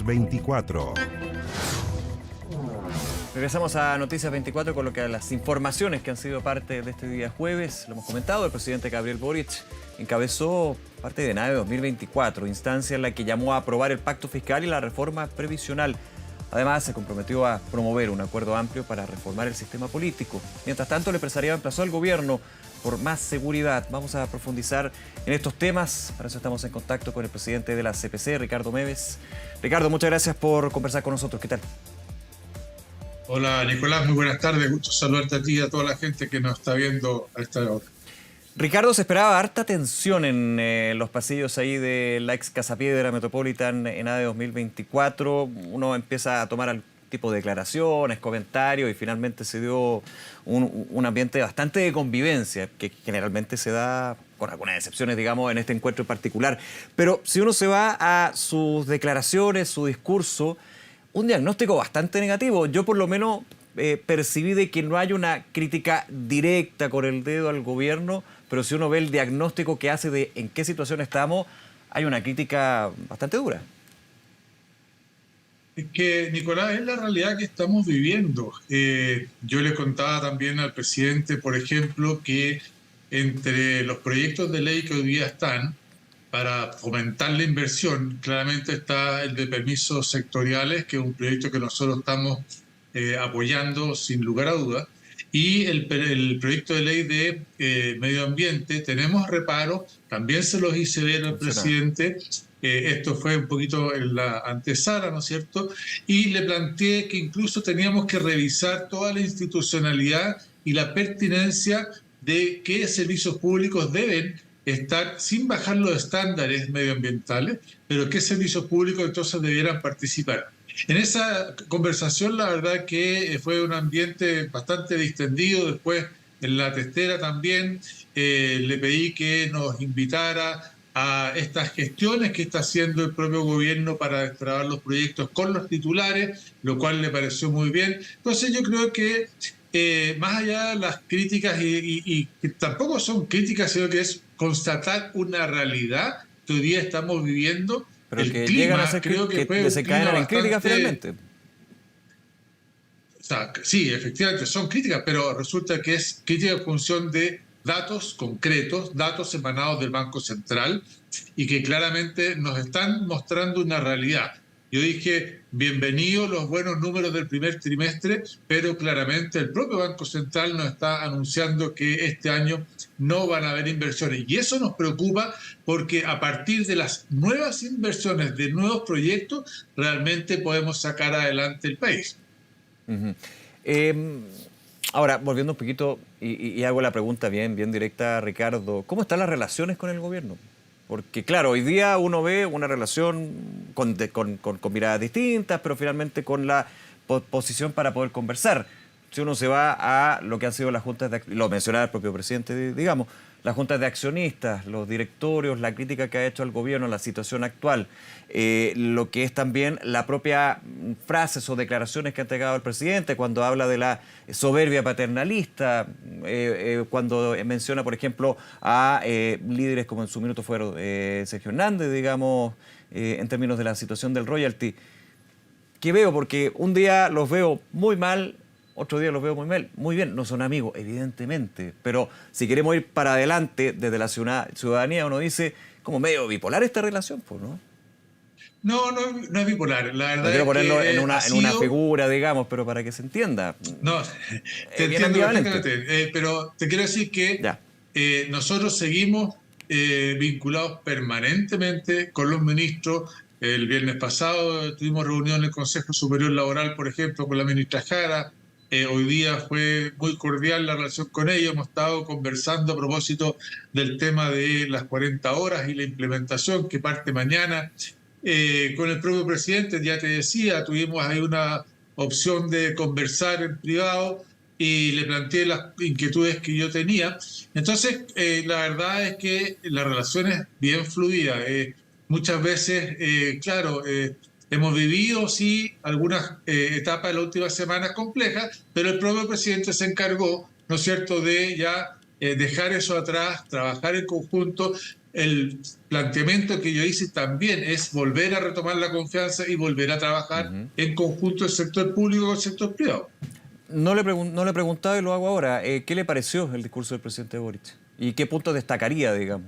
24. Regresamos a Noticias 24 con las informaciones que han sido parte de este día jueves. Lo hemos comentado, el presidente Gabriel Boric encabezó parte de NADE 2024, instancia en la que llamó a aprobar el pacto fiscal y la reforma previsional. Además, se comprometió a promover un acuerdo amplio para reformar el sistema político. Mientras tanto, el empresariado emplazó al gobierno por más seguridad. Vamos a profundizar en estos temas. Para eso estamos en contacto con el presidente de la CPC, Ricardo Meves. Ricardo, muchas gracias por conversar con nosotros. ¿Qué tal? Hola Nicolás, muy buenas tardes. Gusto saludarte a ti y a toda la gente que nos está viendo a esta hora. Ricardo, se esperaba harta tensión en los pasillos ahí de la ex Casa Piedra Metropolitan en ADE 2024. Uno empieza a tomar algún tipo de declaraciones, comentarios y finalmente se dio un ambiente bastante de convivencia que generalmente se da, con algunas excepciones, digamos, en este encuentro en particular. Pero si uno se va a sus declaraciones, su discurso, un diagnóstico bastante negativo. Yo por lo menos percibí de que no hay una crítica directa con el dedo al gobierno, pero si uno ve el diagnóstico que hace de en qué situación estamos, hay una crítica bastante dura. Es que, Nicolás, es la realidad que estamos viviendo. Yo le contaba también al presidente, por ejemplo, que entre los proyectos de ley que hoy día están para fomentar la inversión, claramente está el de permisos sectoriales, que es un proyecto que nosotros estamos apoyando sin lugar a dudas, y el proyecto de ley de medio ambiente. Tenemos reparos, también se los hice ver al presidente. Esto fue un poquito en la antesala, ¿no es cierto? Y le planteé que incluso teníamos que revisar toda la institucionalidad y la pertinencia de qué servicios públicos deben estar sin bajar los estándares medioambientales, pero qué servicios públicos entonces debieran participar. En esa conversación, la verdad que fue un ambiente bastante distendido. Después, en la testera también, le pedí que nos invitara a estas gestiones que está haciendo el propio gobierno para destrabar los proyectos con los titulares, lo cual le pareció muy bien. Entonces yo creo que más allá de las críticas, y que tampoco son críticas, sino que es constatar una realidad que hoy día estamos viviendo. Pero el que clima, llegan a ser creo que fue desencadenan en críticas finalmente. O sea, sí, efectivamente son críticas, pero resulta que es crítica en función de datos concretos, datos emanados del Banco Central y que claramente nos están mostrando una realidad. Yo dije, bienvenidos los buenos números del primer trimestre, pero claramente el propio Banco Central nos está anunciando que este año no van a haber inversiones. Y eso nos preocupa porque a partir de las nuevas inversiones, de nuevos proyectos, realmente podemos sacar adelante el país. Uh-huh. Ahora, volviendo un poquito, y hago la pregunta bien directa, Ricardo, ¿cómo están las relaciones con el gobierno? Porque claro, hoy día uno ve una relación con miradas distintas, pero finalmente con la posición para poder conversar. Si uno se va a lo que han sido las juntas lo mencionaba el propio presidente, digamos, las juntas de accionistas, los directorios, la crítica que ha hecho al gobierno, la situación actual, lo que es también la propia frases o declaraciones que ha entregado el presidente cuando habla de la soberbia paternalista, cuando menciona, por ejemplo, a líderes como en su minuto fueron Sergio Hernández, digamos, en términos de la situación del royalty. ¿Qué veo? Porque un día los veo muy mal, otro día los veo muy mal. Muy bien, no son amigos, evidentemente, pero si queremos ir para adelante desde la ciudadanía, uno dice, como medio bipolar esta relación, pues, ¿no? No es bipolar. La verdad no quiero ponerlo es que en una figura, digamos, pero para que se entienda. No, te entiendo perfectamente, pero te quiero decir que nosotros seguimos vinculados permanentemente con los ministros. El viernes pasado tuvimos reunión en el Consejo Superior Laboral, por ejemplo, con la ministra Jara. Hoy día fue muy cordial la relación con ellos. Hemos estado conversando a propósito del tema de las 40 horas y la implementación que parte mañana. Con el propio presidente, ya te decía, tuvimos ahí una opción de conversar en privado y le planteé las inquietudes que yo tenía. Entonces, la verdad es que la relación es bien fluida. Muchas veces, claro, hemos vivido, sí, algunas etapas de las últimas semanas complejas, pero el propio presidente se encargó, ¿no es cierto?, de ya dejar eso atrás, trabajar en conjunto el planteamiento que yo hice también es volver a retomar la confianza y volver a trabajar en conjunto el sector público con el sector privado. No le he preguntado y lo hago ahora. ¿Qué le pareció el discurso del presidente Boric? ¿Y qué puntos destacaría, digamos?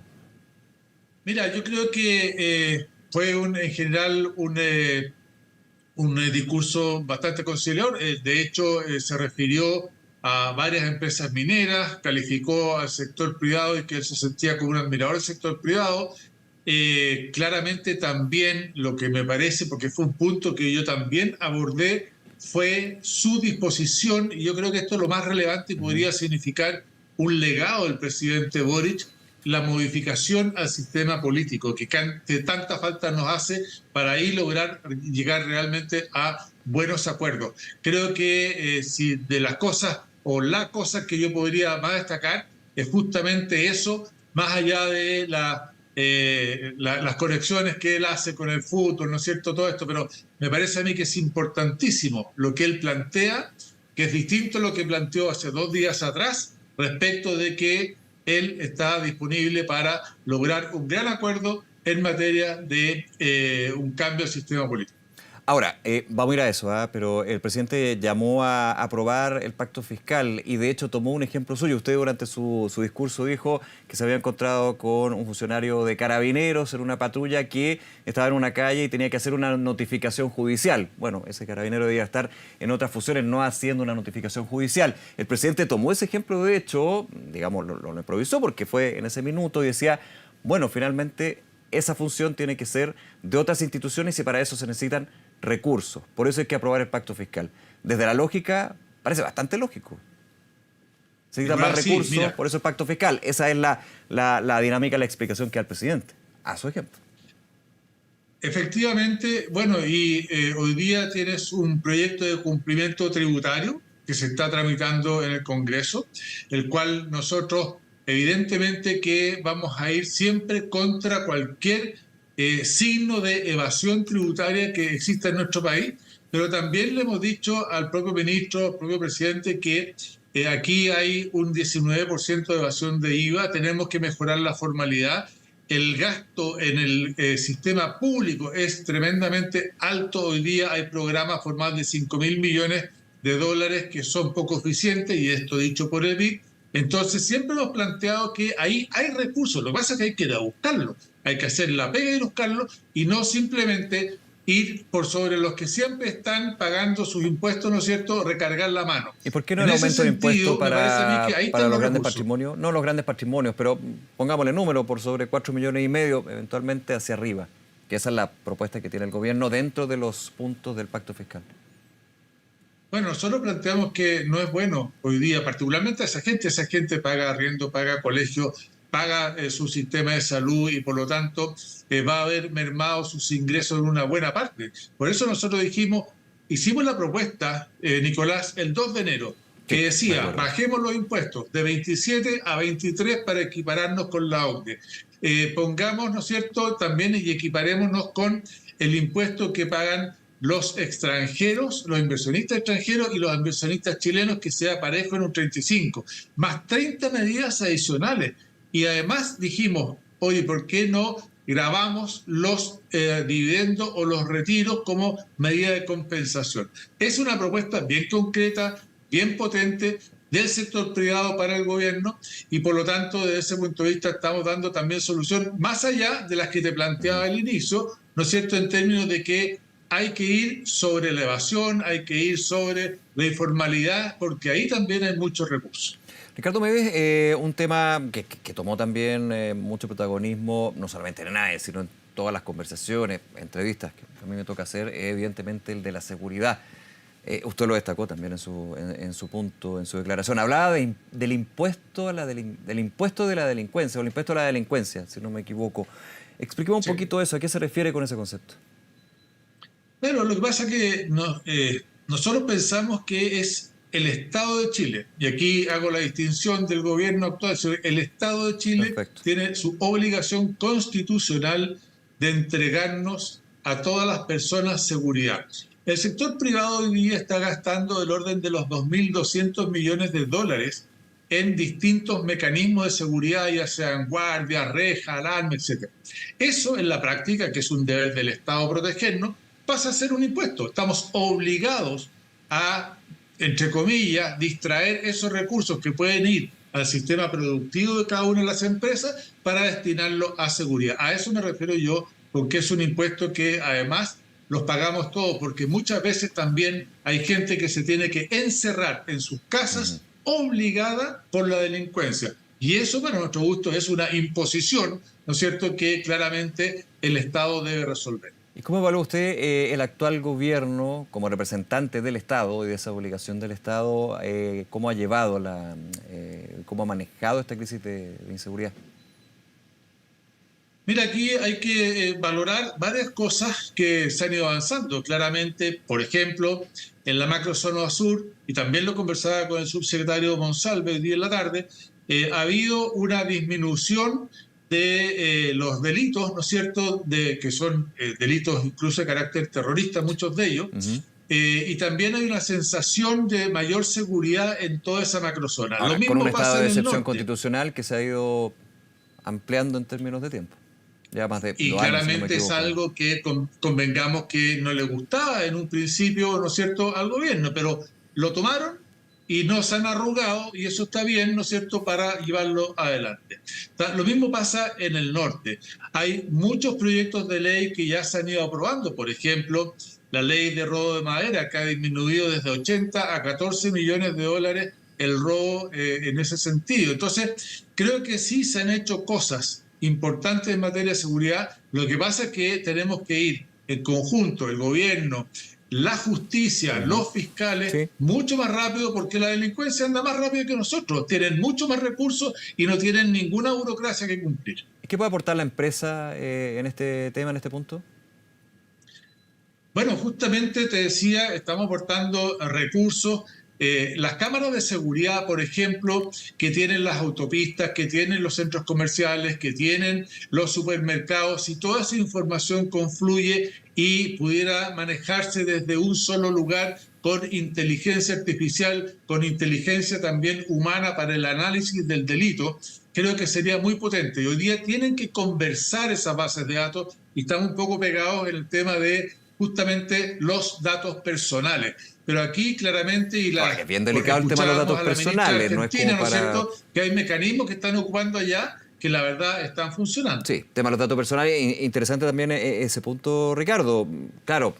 Mira, yo creo que fue en general un discurso bastante conciliador. De hecho, se refirió a varias empresas mineras, calificó al sector privado y que él se sentía como un admirador del sector privado. Claramente también lo que me parece, porque fue un punto que yo también abordé, fue su disposición, y yo creo que esto es lo más relevante y podría significar un legado del presidente Boric, la modificación al sistema político que tanta falta nos hace para ahí lograr llegar realmente a buenos acuerdos. Creo que si de las cosas o la cosa que yo podría más destacar es justamente eso, más allá de las conexiones que él hace con el fútbol, ¿no es cierto? Todo esto, pero me parece a mí que es importantísimo lo que él plantea, que es distinto a lo que planteó hace 2 días atrás, respecto de que él está disponible para lograr un gran acuerdo en materia de un cambio al sistema político. Ahora, vamos a ir a eso, pero el presidente llamó a aprobar el pacto fiscal y de hecho tomó un ejemplo suyo. Usted durante su discurso dijo que se había encontrado con un funcionario de Carabineros en una patrulla que estaba en una calle y tenía que hacer una notificación judicial. Bueno, ese carabinero debía estar en otras funciones no haciendo una notificación judicial. El presidente tomó ese ejemplo, de hecho, digamos, lo improvisó porque fue en ese minuto y decía, bueno, finalmente esa función tiene que ser de otras instituciones y para eso se necesitan recursos. Por eso hay que aprobar el pacto fiscal. Desde la lógica, parece bastante lógico. Se necesitan más recursos, por eso el pacto fiscal. Esa es la dinámica, la explicación que da el presidente. A su ejemplo. Efectivamente, bueno, y hoy día tienes un proyecto de cumplimiento tributario que se está tramitando en el Congreso, el cual nosotros evidentemente que vamos a ir siempre contra cualquier signo de evasión tributaria que exista en nuestro país, pero también le hemos dicho al propio ministro, al propio presidente, que aquí hay un 19% de evasión de IVA, tenemos que mejorar la formalidad. El gasto en el sistema público es tremendamente alto. Hoy día hay programas por más de 5.000 millones de dólares que son poco eficientes, y esto dicho por el BID. Entonces siempre hemos planteado que ahí hay recursos, lo que pasa es que hay que ir a buscarlos, hay que hacer la pega y buscarlos y no simplemente ir por sobre los que siempre están pagando sus impuestos, ¿no es cierto?, recargar la mano. ¿Y por qué no el aumento de impuestos para los grandes patrimonios? No los grandes patrimonios, pero pongámosle número por sobre 4,5 millones, eventualmente hacia arriba, que esa es la propuesta que tiene el gobierno dentro de los puntos del pacto fiscal. Bueno, nosotros planteamos que no es bueno hoy día, particularmente a esa gente paga arriendo, paga colegio, paga su sistema de salud y por lo tanto va a haber mermado sus ingresos en una buena parte. Por eso nosotros hicimos la propuesta, Nicolás, el 2 de enero, que decía, bajemos los impuestos de 27 a 23 para equipararnos con la OCDE. Pongamos, ¿no es cierto?, también y equiparémonos con el impuesto que pagan los extranjeros, los inversionistas extranjeros y los inversionistas chilenos, que sea parejo en un 35, más 30 medidas adicionales. Y además dijimos, oye, ¿por qué no gravamos los dividendos o los retiros como medida de compensación? Es una propuesta bien concreta, bien potente del sector privado para el gobierno y por lo tanto desde ese punto de vista estamos dando también solución más allá de las que te planteaba al inicio, ¿no es cierto?, en términos de que hay que ir sobre la evasión, hay que ir sobre la informalidad, porque ahí también hay muchos recursos. Ricardo Meves, un tema que tomó también mucho protagonismo, no solamente en ANAE, sino en todas las conversaciones, entrevistas que a mí me toca hacer, es evidentemente el de la seguridad. Usted lo destacó también en su punto, en su declaración. Hablaba del impuesto del impuesto de la delincuencia, o el impuesto a la delincuencia, si no me equivoco. Explíqueme un poquito eso, ¿a qué se refiere con ese concepto? Pero lo que pasa es que nosotros pensamos que es el Estado de Chile, y aquí hago la distinción del gobierno actual. El Estado de Chile tiene su obligación constitucional de entregarnos a todas las personas seguridad. El sector privado hoy día está gastando del orden de los 2.200 millones de dólares en distintos mecanismos de seguridad, ya sean guardias, rejas, alarma, etc. Eso en la práctica, que es un deber del Estado protegernos, pasa a ser un impuesto. Estamos obligados a, entre comillas, distraer esos recursos que pueden ir al sistema productivo de cada una de las empresas para destinarlo a seguridad. A eso me refiero yo, porque es un impuesto que además los pagamos todos, porque muchas veces también hay gente que se tiene que encerrar en sus casas obligada por la delincuencia. Y eso, para nuestro gusto, es una imposición, ¿no es cierto?, que claramente el Estado debe resolver. ¿Y cómo evalúa usted el actual gobierno como representante del Estado y de esa obligación del Estado? ¿Cómo ha llevado cómo ha manejado esta crisis de inseguridad? Mira, aquí hay que valorar varias cosas que se han ido avanzando. Claramente, por ejemplo, en la macrozona sur, y también lo conversaba con el subsecretario Monsalve hoy día en la tarde, ha habido una disminución de los delitos, ¿no es cierto?, que son delitos incluso de carácter terrorista, muchos de ellos, y también hay una sensación de mayor seguridad en toda esa macrozona. Ahora, Lo mismo con un pasa estado de en el excepción norte. constitucional que se ha ido ampliando en términos de tiempo. Ya más de Y 2 años, si no me claramente es equivoco. algo que convengamos que no le gustaba en un principio, ¿no es cierto?, al gobierno, pero lo tomaron y no se han arrugado, y eso está bien, ¿no es cierto?, para llevarlo adelante. Lo mismo pasa en el norte. Hay muchos proyectos de ley que ya se han ido aprobando. Por ejemplo, la ley de robo de madera, que ha disminuido desde 80 a 14 millones de dólares el robo en ese sentido. Entonces, creo que sí se han hecho cosas importantes en materia de seguridad. Lo que pasa es que tenemos que ir en conjunto, el gobierno, la justicia, los fiscales, Sí. mucho más rápido, porque la delincuencia anda más rápido que nosotros, tienen mucho más recursos y no tienen ninguna burocracia que cumplir. ¿Qué puede aportar la empresa en este tema, en este punto? Bueno, justamente te decía, estamos aportando recursos. Las cámaras de seguridad, por ejemplo, que tienen las autopistas, que tienen los centros comerciales, que tienen los supermercados, si toda esa información confluye y pudiera manejarse desde un solo lugar con inteligencia artificial, con inteligencia también humana para el análisis del delito, creo que sería muy potente. Y hoy día tienen que conversar esas bases de datos y estamos un poco pegados en el tema de justamente los datos personales. Pero aquí claramente, Ahora, que es bien delicado el tema de los datos personales, no es como ¿no es para... cierto?, que hay mecanismos que están ocupando allá que la verdad están funcionando. Sí, tema de los datos personales. Interesante también ese punto, Ricardo. Claro,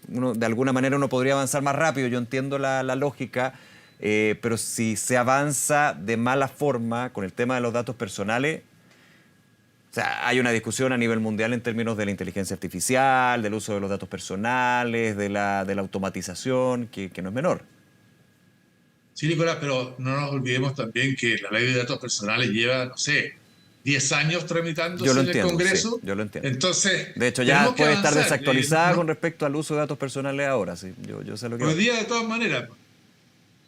de alguna manera uno podría avanzar más rápido, yo entiendo la lógica, pero si se avanza de mala forma con el tema de los datos personales, o sea, hay una discusión a nivel mundial en términos de la inteligencia artificial, del uso de los datos personales, de la automatización, que no es menor. Sí, Nicolás, pero no nos olvidemos también que la ley de datos personales lleva, no sé, 10 años tramitándose en el Congreso. Sí, yo lo entiendo. Entonces, de hecho, ya puede estar avanzar, desactualizada con respecto al uso de datos personales ahora. Sí, yo sé lo que hoy va. día, de todas maneras.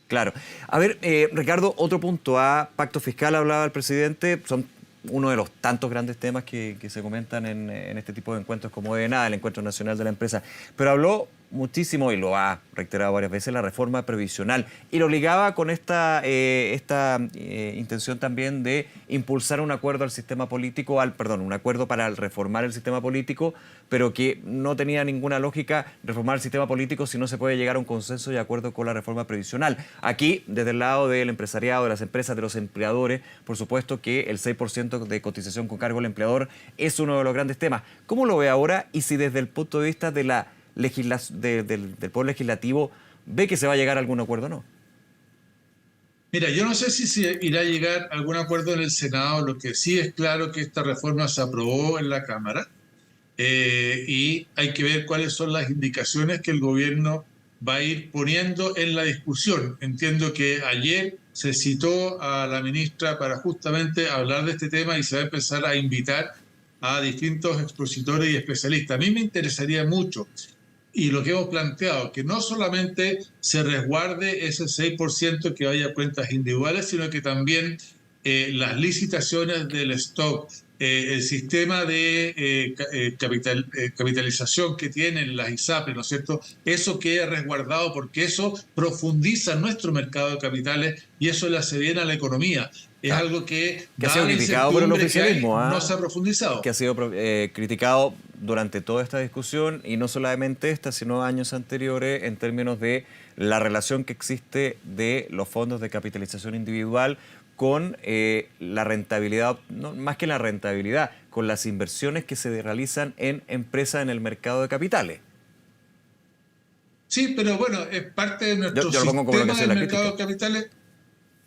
Claro. A ver, Ricardo, otro punto. Pacto fiscal hablaba el presidente. Son uno de los tantos grandes temas que se comentan en este tipo de encuentros como el Encuentro Nacional de la Empresa. Pero habló muchísimo, y lo ha reiterado varias veces, la reforma previsional. Y lo ligaba con esta intención también de impulsar un acuerdo al sistema político, un acuerdo para reformar el sistema político, pero que no tenía ninguna lógica reformar el sistema político si no se puede llegar a un consenso y acuerdo con la reforma previsional. Aquí, desde el lado del empresariado, de las empresas, de los empleadores, por supuesto que el 6% de cotización con cargo al empleador es uno de los grandes temas. ¿Cómo lo ve ahora? Y si desde el punto de vista de del Poder Legislativo ve que se va a llegar a algún acuerdo o no. Mira, yo no sé si se irá a llegar a algún acuerdo en el Senado. Lo que sí es claro que esta reforma se aprobó en la Cámara y hay que ver cuáles son las indicaciones que el gobierno va a ir poniendo en la discusión. Entiendo que ayer se citó a la ministra para justamente hablar de este tema y se va a empezar a invitar a distintos expositores y especialistas. A mí me interesaría mucho, y lo que hemos planteado, que no solamente se resguarde ese 6% que vaya a cuentas individuales, sino que también las licitaciones del stock, el sistema de capitalización que tienen las ISAPRES, ¿no es cierto? Eso queda resguardado porque eso profundiza nuestro mercado de capitales y eso le hace bien a la economía. Es Claro. algo que, Que ha sido dada la criticado por el incertidumbre que hay, oficialismo, no se ha profundizado. que ha sido criticado durante toda esta discusión y no solamente esta, sino años anteriores en términos de la relación que existe de los fondos de capitalización individual con la rentabilidad, no, más que la rentabilidad, con las inversiones que se realizan en empresas en el mercado de capitales. Sí, pero bueno, es parte de nuestro Yo lo pongo como lo que ha sistema sido del la mercado crítica. de capitales.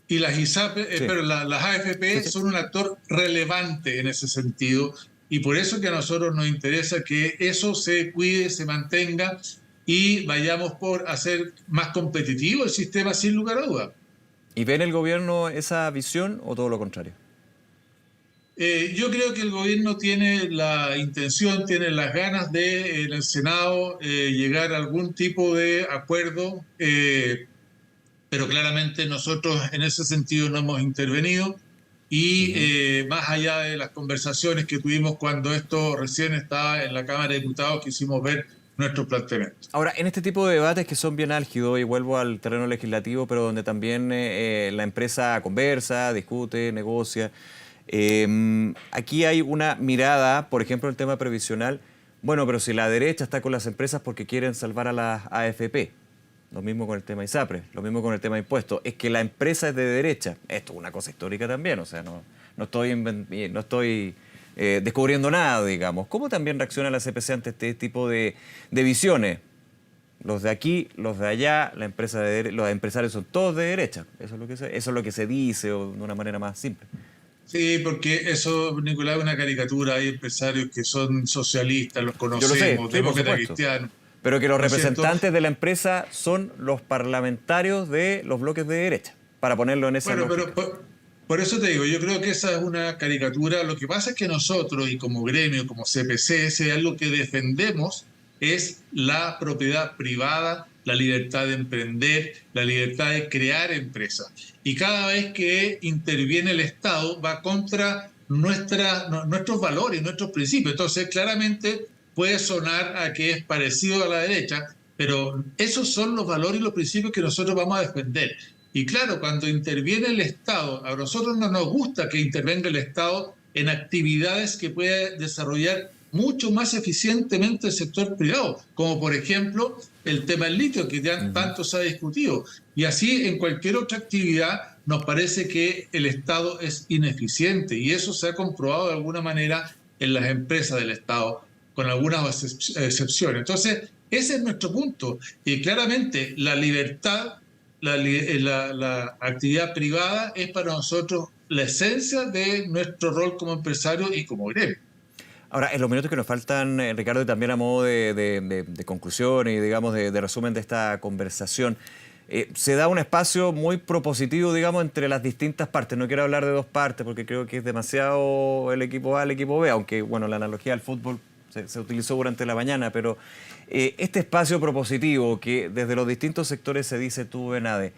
Y las ISAPRES, Sí, pero las sí, AFP sí. son un actor relevante en ese sentido y por eso que a nosotros nos interesa que eso se cuide, se mantenga y vayamos por hacer más competitivo el sistema sin lugar a dudas. ¿Y ve en el gobierno esa visión o todo lo contrario? Yo creo que el gobierno tiene la intención, tiene las ganas de en el Senado llegar a algún tipo de acuerdo, pero claramente nosotros en ese sentido no hemos intervenido y Ujú. más allá de las conversaciones que tuvimos cuando esto recién estaba en la Cámara de Diputados, quisimos ver nuestros planteamientos. Ahora, en este tipo de debates que son bien álgidos, y vuelvo al terreno legislativo, pero donde también la empresa conversa, discute, negocia, aquí hay una mirada, por ejemplo, el tema previsional. Bueno, pero si la derecha está con las empresas porque quieren salvar a las AFP, lo mismo con el tema ISAPRES, lo mismo con el tema impuestos, es que la empresa es de derecha. Esto es una cosa histórica también, o sea, no estoy, no estoy descubriendo nada, digamos. ¿Cómo también reacciona la CPC ante este tipo de visiones? Los de aquí, los de allá, la empresa los empresarios son todos de derecha. Eso es lo que se dice o de una manera más simple. Sí, porque eso, Nicolás, es una caricatura. Hay empresarios que son socialistas, los Yo lo sé, conocemos, sí, por demócratas supuesto. cristianos, Pero que los ¿no es cierto? representantes de la empresa son los parlamentarios de los bloques de derecha, para ponerlo en esa Bueno, pero lógica. por eso te digo, yo creo que esa es una caricatura. Lo que pasa es que nosotros, y como gremio, como CPC, es algo que defendemos es la propiedad privada, la libertad de emprender, la libertad de crear empresas. Y cada vez que interviene el Estado va contra nuestros valores, nuestros principios. Entonces, claramente puede sonar a que es parecido a la derecha, pero esos son los valores y los principios que nosotros vamos a defender. Y claro, cuando interviene el Estado, a nosotros no nos gusta que intervenga el Estado en actividades que puede desarrollar mucho más eficientemente el sector privado, como por ejemplo el tema del litio, que ya Ujú. tanto se ha discutido. Y así en cualquier otra actividad nos parece que el Estado es ineficiente y eso se ha comprobado de alguna manera en las empresas del Estado, con algunas excepciones. Entonces, ese es nuestro punto. Y claramente la libertad, la actividad privada es para nosotros la esencia de nuestro rol como empresario y como gremio. Ahora, en los minutos que nos faltan, Ricardo, y también a modo de conclusión y, digamos, de resumen de esta conversación, se da un espacio muy propositivo, digamos, entre las distintas partes. No quiero hablar de dos partes porque creo que es demasiado el equipo A, el equipo B, aunque, bueno, la analogía al fútbol se utilizó durante la mañana, pero este espacio propositivo que desde los distintos sectores se dice tú, Benade,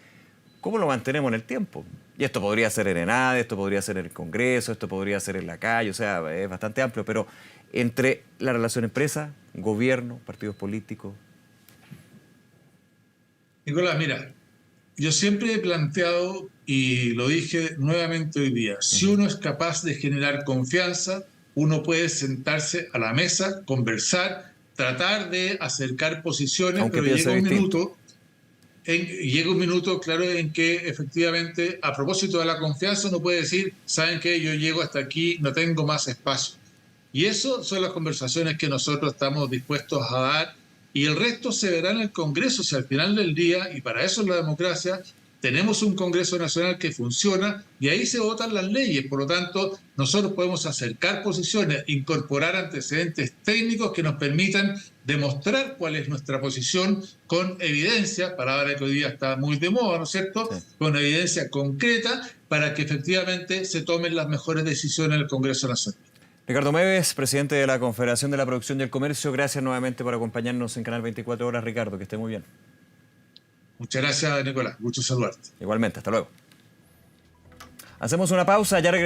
¿cómo lo mantenemos en el tiempo? Y esto podría ser en ENADE, esto podría ser en el Congreso, esto podría ser en la calle, o sea, es bastante amplio, pero entre la relación empresa, gobierno, partidos políticos. Nicolás, mira, yo siempre he planteado, y lo dije nuevamente hoy día, si Ujú. uno es capaz de generar confianza, uno puede sentarse a la mesa, conversar, tratar de acercar posiciones, Aunque pero piense distinto. llega un minuto, claro, en que efectivamente, a propósito de la confianza, uno puede decir, ¿saben qué? Yo llego hasta aquí, no tengo más espacio. Y eso son las conversaciones que nosotros estamos dispuestos a dar y el resto se verá en el Congreso, si al final del día, y para eso es la democracia, tenemos un Congreso Nacional que funciona y ahí se votan las leyes. Por lo tanto, nosotros podemos acercar posiciones, incorporar antecedentes técnicos que nos permitan demostrar cuál es nuestra posición con evidencia, palabra que hoy día está muy de moda, ¿no es cierto? Sí. Con evidencia concreta para que efectivamente se tomen las mejores decisiones en el Congreso Nacional. Ricardo Meves, presidente de la Confederación de la Producción y el Comercio, gracias nuevamente por acompañarnos en Canal 24 Horas, Ricardo, que esté muy bien. Muchas gracias, Nicolás. Gusto saludarte. Igualmente, hasta luego. Hacemos una pausa, ya regresamos.